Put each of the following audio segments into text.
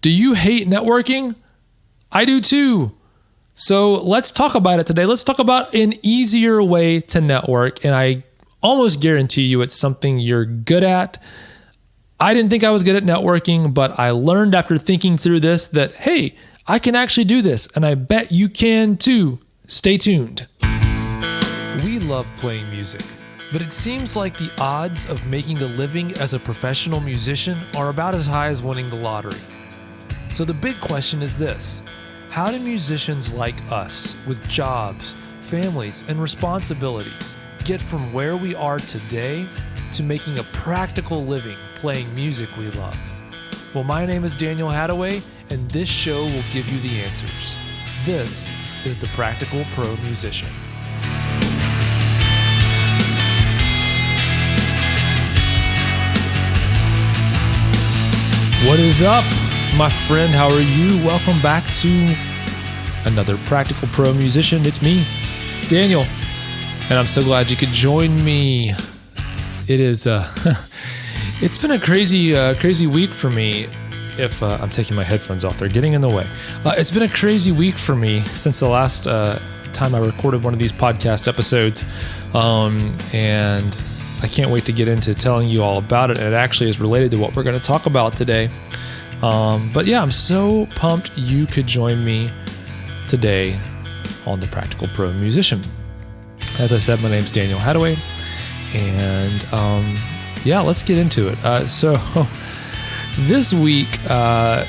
Do you hate networking? I do too. So let's talk about it today. Let's talk about an easier way to network. And I almost guarantee you it's something you're good at. I didn't think I was good at networking, but I learned after thinking through this that, hey, I can actually do this. And I bet you can too. Stay tuned. We love playing music, but it seems like the odds of making a living as a professional musician are about as high as winning the lottery. So the big question is this: how do musicians like us, with jobs, families, and responsibilities, get from where we are today to making a practical living playing music we love? Well, my name is Daniel Hadaway, and this show will give you the answers. This is the Practical Pro Musician. What is up, my friend? How are you? Welcome back to another Practical Pro Musician. It's me, Daniel, and I'm so glad you could join me. It is, it's been a crazy week for me. If I'm taking my headphones off, they're getting in the way. It's been a crazy week for me since the last time I recorded one of these podcast episodes, and I can't wait to get into telling you all about it. It actually is related to what we're going to talk about today. But yeah, I'm so pumped you could join me today on the Practical Pro Musician. As I said, my name's Daniel Hadaway, and yeah, let's get into it. So this week, I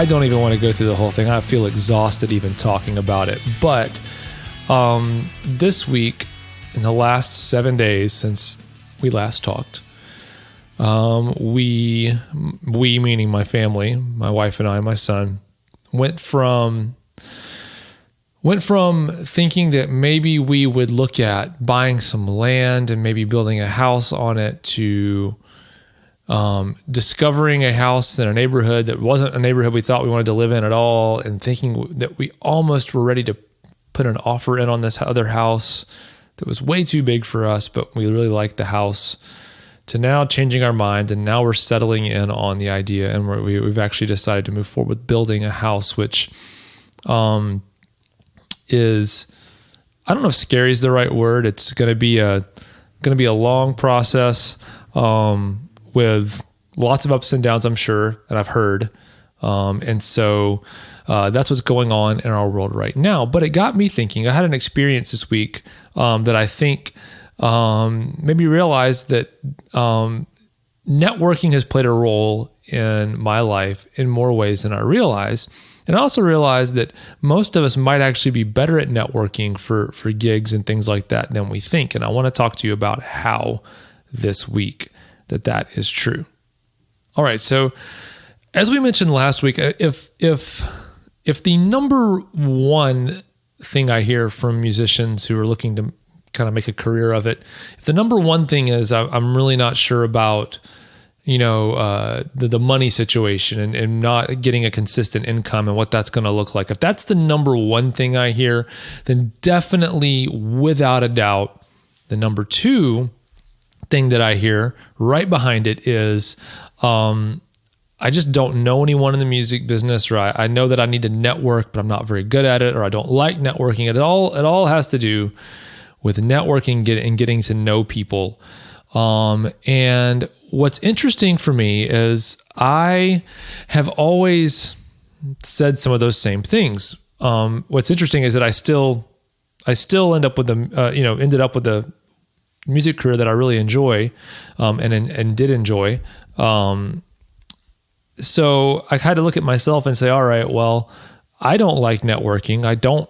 don't even want to go through the whole thing. I feel exhausted even talking about it. But this week, in the last 7 days since we last talked, we meaning my family, my wife and I, my son, went from thinking that maybe we would look at buying some land and maybe building a house on it to discovering a house in a neighborhood that wasn't a neighborhood we thought we wanted to live in at all, and thinking that we almost were ready to put an offer in on this other house that was way too big for us, but we really liked the house, to now changing our mind, and now we're settling in on the idea, and we've actually decided to move forward with building a house, which is, I don't know if scary is the right word. It's going to be a long process with lots of ups and downs, I'm sure, and I've heard, and so that's what's going on in our world right now. But it got me thinking. I had an experience this week that I think made me realize that networking has played a role in my life in more ways than I realized. And I also realized that most of us might actually be better at networking for gigs and things like that than we think. And I want to talk to you about how this week that is true. All right. So as we mentioned last week, if the number one thing I hear from musicians who are looking to kind of make a career of it, if the number one thing is I'm really not sure about, the money situation and not getting a consistent income and what that's going to look like, if that's the number one thing I hear, then definitely, without a doubt, the number two thing that I hear right behind it is I just don't know anyone in the music business, or I know that I need to network, but I'm not very good at it, or I don't like networking. It all has to do with networking and getting to know people. And what's interesting for me is I have always said some of those same things. What's interesting is that I still end up with ended up with the music career that I really enjoy, and did enjoy. So I had to look at myself and say, all right, well, I don't like networking. I don't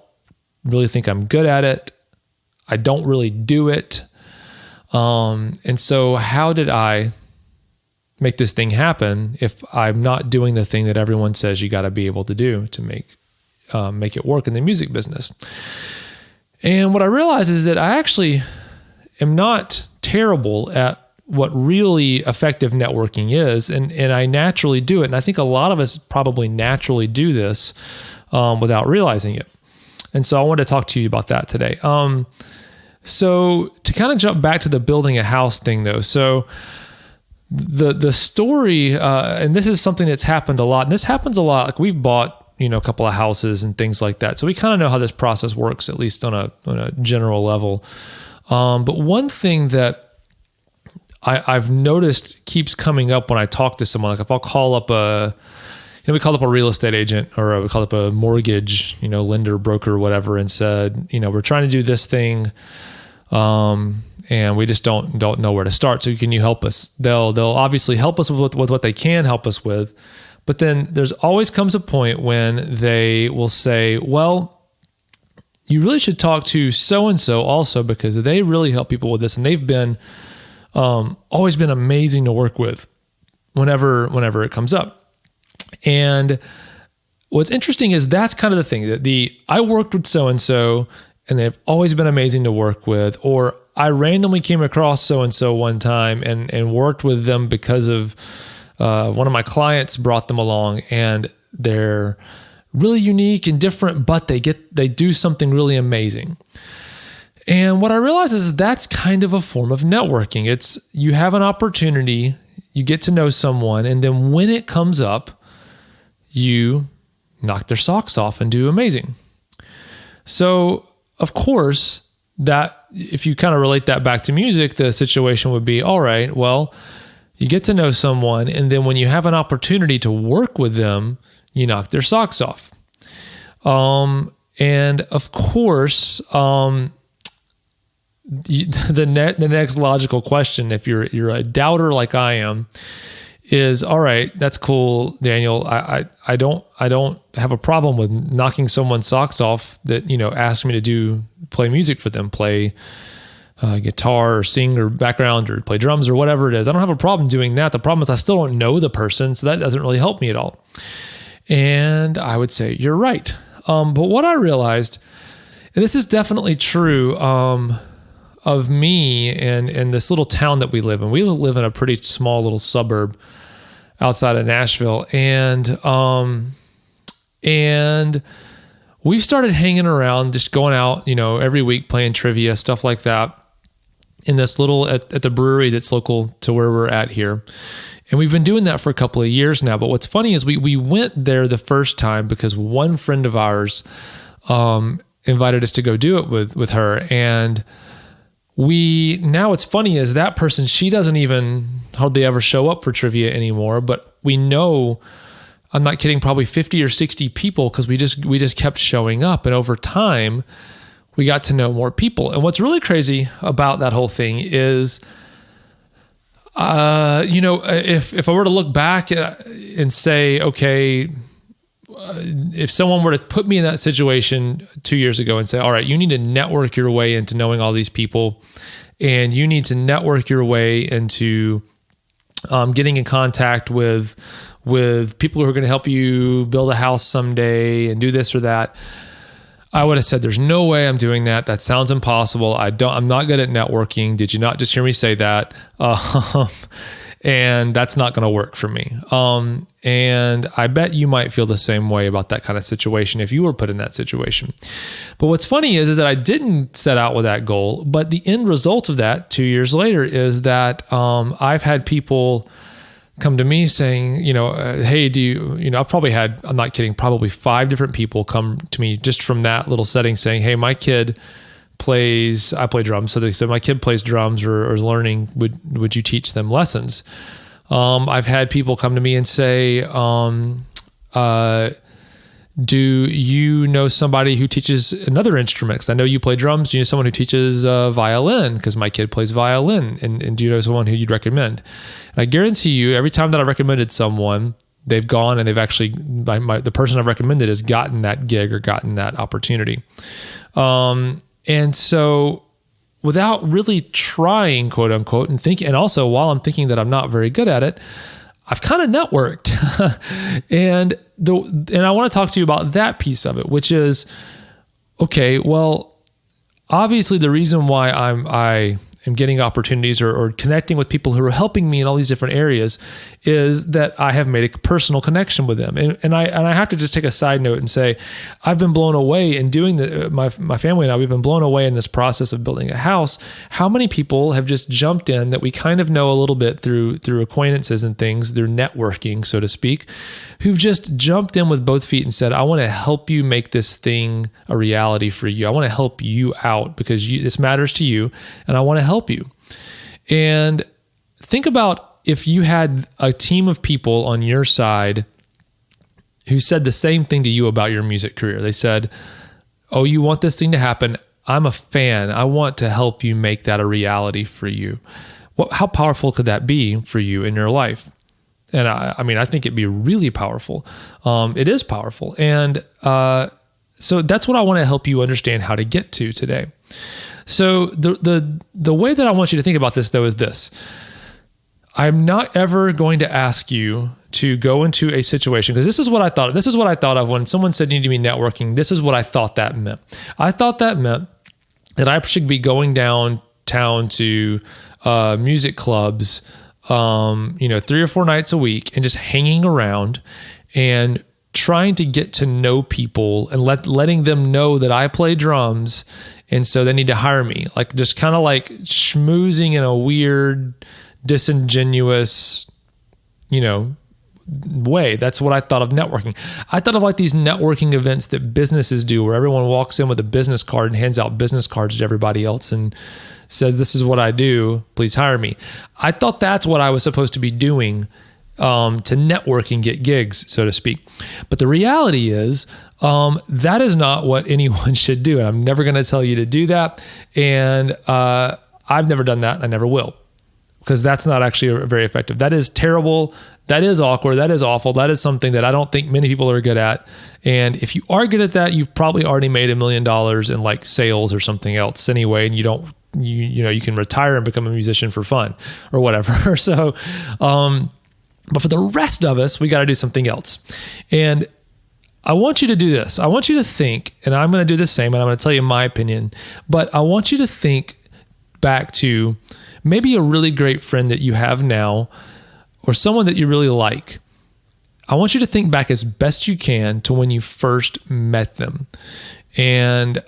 really think I'm good at it. I don't really do it. And so how did I make this thing happen if I'm not doing the thing that everyone says you got to be able to do to make it work in the music business? And what I realized is that I actually am not terrible at what really effective networking is, and I naturally do it. And I think a lot of us probably naturally do this without realizing it. And so I want to talk to you about that today. So to kind of jump back to the building a house thing though. So the story, and this is something that's happened a lot, and this happens a lot. Like we've bought, a couple of houses and things like that. So we kind of know how this process works, at least on a general level. But one thing that I've noticed keeps coming up when I talk to someone, like if I'll call up we called up a real estate agent, or we called up a mortgage, lender, broker, whatever, and said, we're trying to do this thing, and we just don't know where to start. So can you help us? They'll obviously help us with what they can help us with, but then there's always comes a point when they will say, well, you really should talk to so and so also, because they really help people with this, and they've been always been amazing to work with whenever it comes up. And what's interesting is that's kind of the thing, that I worked with so-and-so and they've always been amazing to work with, or I randomly came across so-and-so one time and worked with them because of one of my clients brought them along, and they're really unique and different, but they do something really amazing. And what I realize is that's kind of a form of networking. It's you have an opportunity, you get to know someone, and then when it comes up, you knock their socks off and do amazing. So, of course, that if you kind of relate that back to music, the situation would be, all right, well, you get to know someone, and then when you have an opportunity to work with them, you knock their socks off. And of course, the next logical question, if you're a doubter like I am, is, all right, that's cool, Daniel. I don't have a problem with knocking someone's socks off that, asks me to play music for them, play guitar or sing or background or play drums or whatever it is. I don't have a problem doing that. The problem is I still don't know the person, so that doesn't really help me at all. And I would say, you're right. But what I realized, and this is definitely true, of me and this little town that we live in. We live in a pretty small little suburb outside of Nashville, and we've started hanging around, just going out, every week, playing trivia, stuff like that, in this little at the brewery that's local to where we're at here. And we've been doing that for a couple of years now. But what's funny is we went there the first time because one friend of ours invited us to go do it with her. And now what's funny is that person, she doesn't even hardly ever show up for trivia anymore. But we know, I'm not kidding, probably 50 or 60 people, because we just kept showing up. And over time, we got to know more people. And what's really crazy about that whole thing is, if I were to look back and say, okay, if someone were to put me in that situation 2 years ago and say, all right, you need to network your way into knowing all these people, and you need to network your way into getting in contact with people who are going to help you build a house someday and do this or that, I would have said, there's no way I'm doing that. That sounds impossible. I'm not good at networking. Did you not just hear me say that? And that's not going to work for me. And I bet you might feel the same way about that kind of situation if you were put in that situation. But what's funny is that I didn't set out with that goal, but the end result of that 2 years later is that I've had people come to me saying, hey, I've probably had, I'm not kidding, probably 5 different people come to me just from that little setting saying, hey, my kid I play drums. So they said, my kid plays drums or is learning. Would you teach them lessons? I've had people come to me and say, do you know somebody who teaches another instrument? 'Cause I know you play drums. Do you know someone who teaches violin? Because my kid plays violin. And do you know someone who you'd recommend? And I guarantee you, every time that I recommended someone, they've gone and they've actually, the person I've recommended has gotten that gig or gotten that opportunity. And so without really trying, quote unquote, and also while I'm thinking that I'm not very good at it, I've kind of networked. and I want to talk to you about that piece of it, which is, okay, well, obviously the reason why I am getting opportunities or connecting with people who are helping me in all these different areas is that I have made a personal connection with them. And I have to just take a side note and say, I've been blown away in doing my family and I, we've been blown away in this process of building a house. How many people have just jumped in that we kind of know a little bit through acquaintances and things, through networking, so to speak, who've just jumped in with both feet and said, I want to help you make this thing a reality for you. I want to help you out because this matters to you and I want to help you. And think about if you had a team of people on your side who said the same thing to you about your music career. They said, oh, you want this thing to happen? I'm a fan. I want to help you make that a reality for you. How powerful could that be for you in your life? And I mean, I think it'd be really powerful. It is powerful. And so that's what I want to help you understand how to get to today. So the way that I want you to think about this, though, is this. I'm not ever going to ask you to go into a situation, because this is what I thought. This is what I thought of when someone said you need to be networking. This is what I thought that meant. I thought that meant that I should be going downtown to music clubs, 3 or 4 nights a week, and just hanging around and trying to get to know people and letting them know that I play drums, and so they need to hire me. Like just kind of like schmoozing in a weird, disingenuous, way. That's what I thought of networking. I thought of like these networking events that businesses do where everyone walks in with a business card and hands out business cards to everybody else and says, this is what I do, please hire me. I thought that's what I was supposed to be doing to network and get gigs, so to speak. But the reality is that is not what anyone should do. And I'm never going to tell you to do that. And I've never done that. I never will. Because that's not actually very effective. That is terrible. That is awkward. That is awful. That is something that I don't think many people are good at. And if you are good at that, you've probably already made $1 million in like sales or something else anyway. And you can retire and become a musician for fun or whatever. So, but for the rest of us, we got to do something else. And I want you to do this. I want you to think, and I'm going to do the same, and I'm going to tell you my opinion, but I want you to think back to maybe a really great friend that you have now or someone that you really like. I want you to think back as best you can to when you first met them. And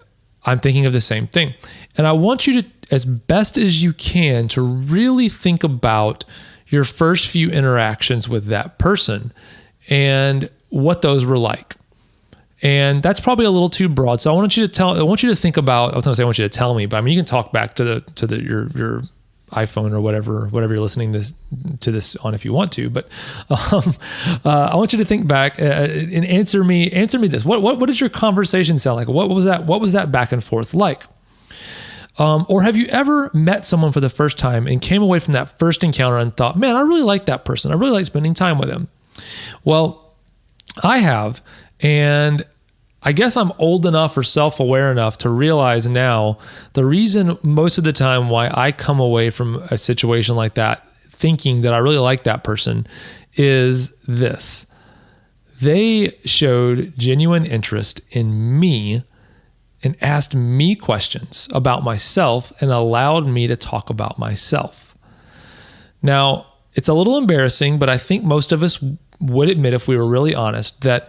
I'm thinking of the same thing. And I want you to, as best as you can, to really think about your first few interactions with that person and what those were like. And that's probably a little too broad. So I want you to think about, I was going to say I want you to tell me, but I mean, you can talk back to your iPhone or whatever you're listening to this on if you want to, but I want you to think back and answer me this. What does your conversation sound like? What was that back and forth like? Or have you ever met someone for the first time and came away from that first encounter and thought, man, I really like that person. I really like spending time with them. Well, I have, and I guess I'm old enough or self-aware enough to realize now the reason most of the time why I come away from a situation like that thinking that I really like that person is this. They showed genuine interest in me and asked me questions about myself and allowed me to talk about myself. Now, it's a little embarrassing, but I think most of us would admit, if we were really honest, that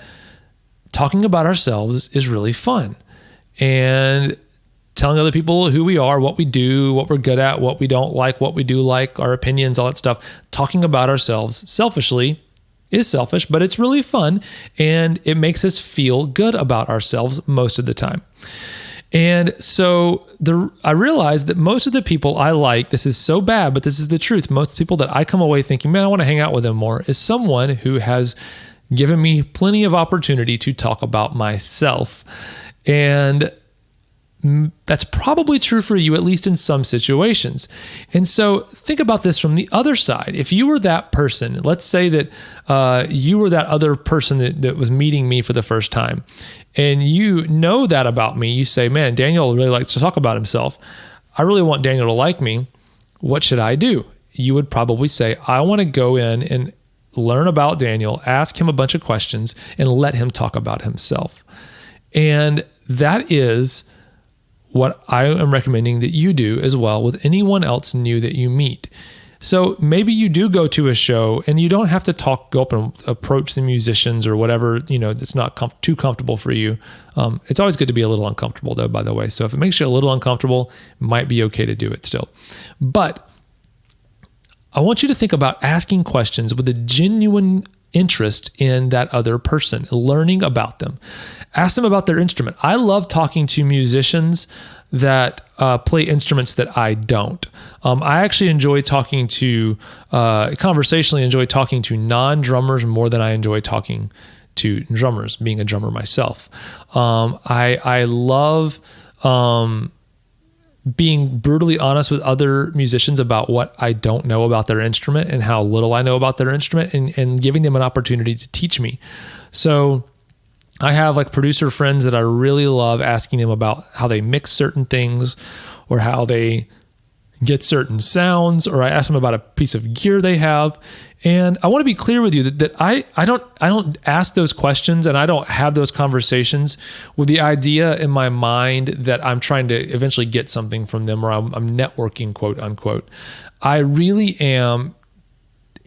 talking about ourselves is really fun. And telling other people who we are, what we do, what we're good at, what we don't like, what we do like, our opinions, all that stuff. Talking about ourselves selfishly is selfish, but it's really fun. And it makes us feel good about ourselves most of the time. And so I realized that most of the people I like, this is so bad, but this is the truth. Most people that I come away thinking, man, I want to hang out with them more, is someone who has given me plenty of opportunity to talk about myself. And that's probably true for you, at least in some situations. And so think about this from the other side. If you were that person, let's say that you were that other person that was meeting me for the first time, and you know that about me. You say, man, Daniel really likes to talk about himself. I really want Daniel to like me. What should I do? You would probably say, I want to go in and learn about Daniel, ask him a bunch of questions, and let him talk about himself. And that is what I am recommending that you do as well with anyone else new that you meet. So maybe you do go to a show and you don't have to go up and approach the musicians or whatever, that's not too comfortable for you. It's always good to be a little uncomfortable though, by the way. So if it makes you a little uncomfortable, it might be okay to do it still. But I want you to think about asking questions with a genuine interest in that other person, learning about them. Ask them about their instrument. I love talking to musicians that play instruments that I don't. I actually enjoy conversationally enjoy talking to non-drummers more than I enjoy talking to drummers, being a drummer myself. I love being brutally honest with other musicians about what I don't know about their instrument and how little I know about their instrument, and giving them an opportunity to teach me. So I have like producer friends that I really love asking them about how they mix certain things or how they get certain sounds, or I ask them about a piece of gear they have. And I want to be clear with you that I don't ask those questions and I don't have those conversations with the idea in my mind that I'm trying to eventually get something from them, or I'm networking, quote unquote. I really am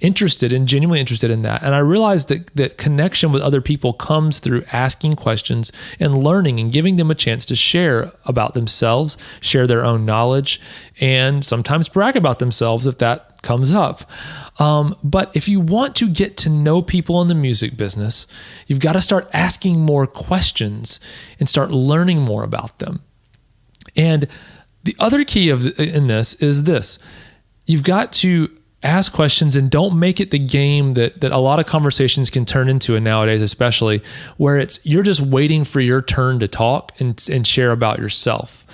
genuinely interested in that. And I realize that connection with other people comes through asking questions and learning and giving them a chance to share about themselves, share their own knowledge, and sometimes brag about themselves if that comes up. But if you want to get to know people in the music business, you've got to start asking more questions and start learning more about them. And the other key in this is this: you've got to ask questions, and don't make it the game that a lot of conversations can turn into, and nowadays especially, where you're just waiting for your turn to talk and share about yourself.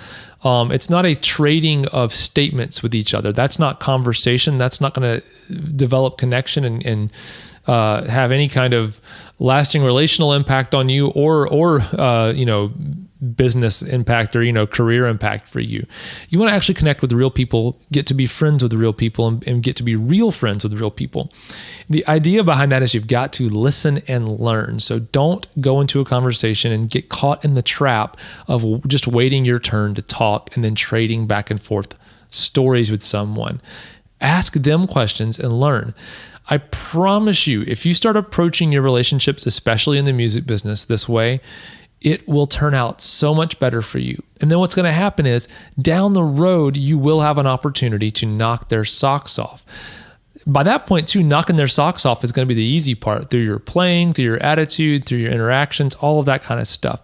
It's not a trading of statements with each other. That's not conversation. That's not going to develop connection and have any kind of lasting relational impact on you, or business impact, or career impact for you. You want to actually connect with real people, get to be friends with real people, and get to be real friends with real people. The idea behind that is you've got to listen and learn. So don't go into a conversation and get caught in the trap of just waiting your turn to talk and then trading back and forth stories with someone. Ask them questions and learn. I promise you, if you start approaching your relationships, especially in the music business, this way, it will turn out so much better for you. And then what's going to happen is, down the road, you will have an opportunity to knock their socks off. By that point, too, knocking their socks off is going to be the easy part, through your playing, through your attitude, through your interactions, all of that kind of stuff.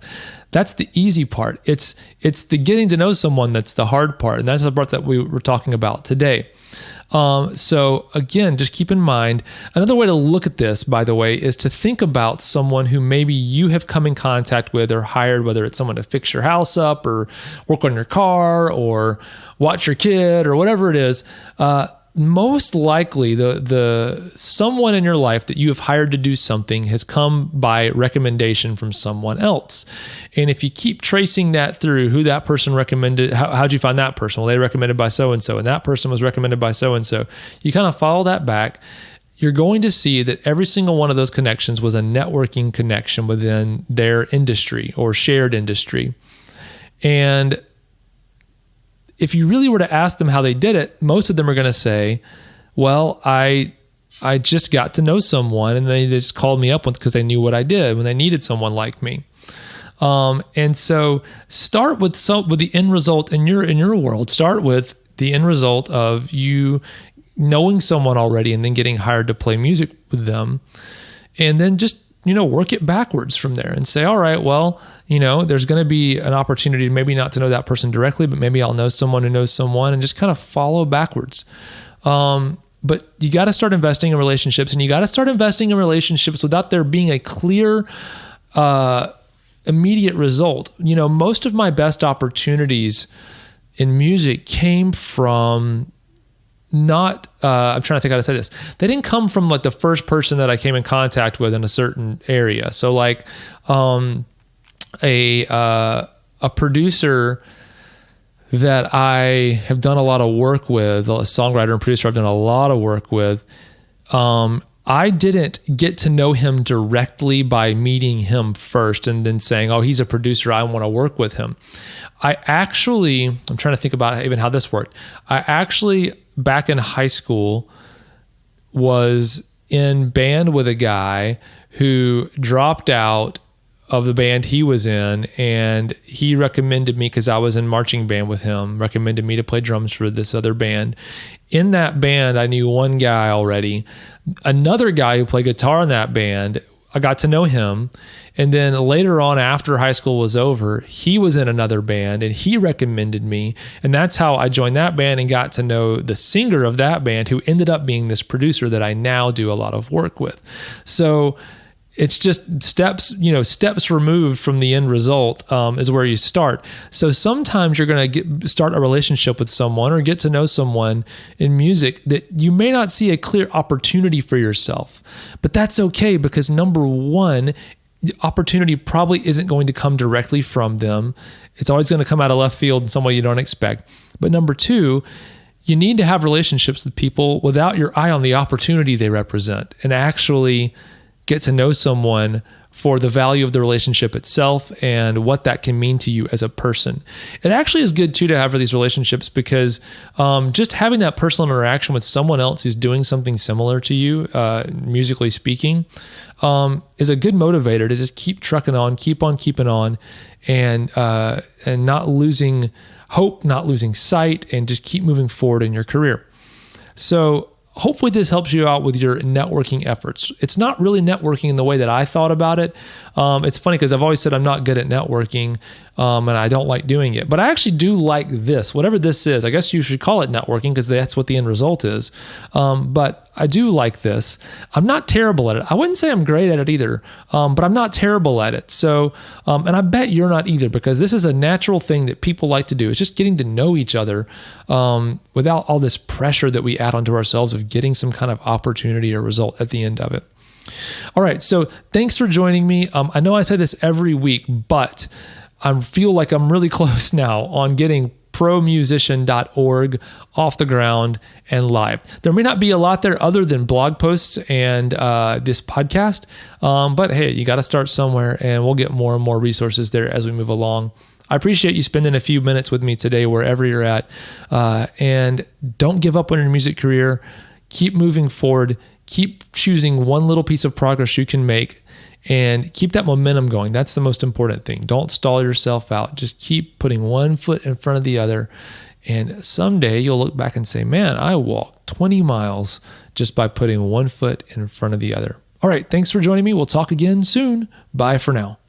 That's the easy part. It's the getting to know someone that's the hard part. And that's the part that we were talking about today. So again, just keep in mind, another way to look at this, by the way, is to think about someone who maybe you have come in contact with or hired, whether it's someone to fix your house up or work on your car or watch your kid or whatever it is. Most likely the someone in your life that you have hired to do something has come by recommendation from someone else. And if you keep tracing that through who that person recommended, how'd you find that person? Well, they recommended by so-and-so, and that person was recommended by so-and-so. You kind of follow that back. You're going to see that every single one of those connections was a networking connection within their industry or shared industry. And if you really were to ask them how they did it, most of them are going to say, well, I just got to know someone and they just called me up because they knew what I did when they needed someone like me. And so start with the end result in your world. Start with the end result of you knowing someone already and then getting hired to play music with them. And then just work it backwards from there and say, all right, well, there's going to be an opportunity maybe not to know that person directly, but maybe I'll know someone who knows someone, and just kind of follow backwards. But you got to start investing in relationships, and you got to start investing in relationships without there being a clear, immediate result. Most of my best opportunities in music came from I'm trying to think how to say this. They didn't come from like the first person that I came in contact with in a certain area. So like, a producer that I have done a lot of work with, a songwriter and producer I've done a lot of work with, I didn't get to know him directly by meeting him first and then saying, oh, he's a producer, I want to work with him. I'm trying to think about even how this worked. I actually back in high school was in band with a guy who dropped out of the band he was in, and he recommended me, because I was in marching band with him, recommended me to play drums for this other band. In that band, I knew one guy already. Another guy who played guitar in that band, I got to know him. And then later on, after high school was over, he was in another band and he recommended me. And that's how I joined that band and got to know the singer of that band, who ended up being this producer that I now do a lot of work with. So it's just steps removed from the end result is where you start. So sometimes you're going to start a relationship with someone or get to know someone in music that you may not see a clear opportunity for yourself. But that's okay, because number one, the opportunity probably isn't going to come directly from them. It's always going to come out of left field in some way you don't expect. But number two, you need to have relationships with people without your eye on the opportunity they represent, and actually get to know someone for the value of the relationship itself and what that can mean to you as a person. It actually is good too to have these relationships, because just having that personal interaction with someone else who's doing something similar to you, musically speaking, is a good motivator to just keep trucking on, keep on keeping on, and not losing hope, not losing sight, and just keep moving forward in your career. So hopefully this helps you out with your networking efforts. It's not really networking in the way that I thought about it. It's funny because I've always said I'm not good at networking, and I don't like doing it. But I actually do like this, whatever this is. I guess you should call it networking, because that's what the end result is. But I do like this. I'm not terrible at it. I wouldn't say I'm great at it either, but I'm not terrible at it. So, and I bet you're not either, because this is a natural thing that people like to do. It's just getting to know each other without all this pressure that we add onto ourselves of getting some kind of opportunity or result at the end of it. All right. So thanks for joining me. I know I say this every week, but I feel like I'm really close now on getting promusician.org off the ground and live. There may not be a lot there other than blog posts and this podcast, but hey, you got to start somewhere, and we'll get more and more resources there as we move along. I appreciate you spending a few minutes with me today, wherever you're at, and don't give up on your music career. Keep moving forward. Keep choosing one little piece of progress you can make, and keep that momentum going. That's the most important thing. Don't stall yourself out. Just keep putting one foot in front of the other. And someday you'll look back and say, man, I walked 20 miles just by putting one foot in front of the other. All right. Thanks for joining me. We'll talk again soon. Bye for now.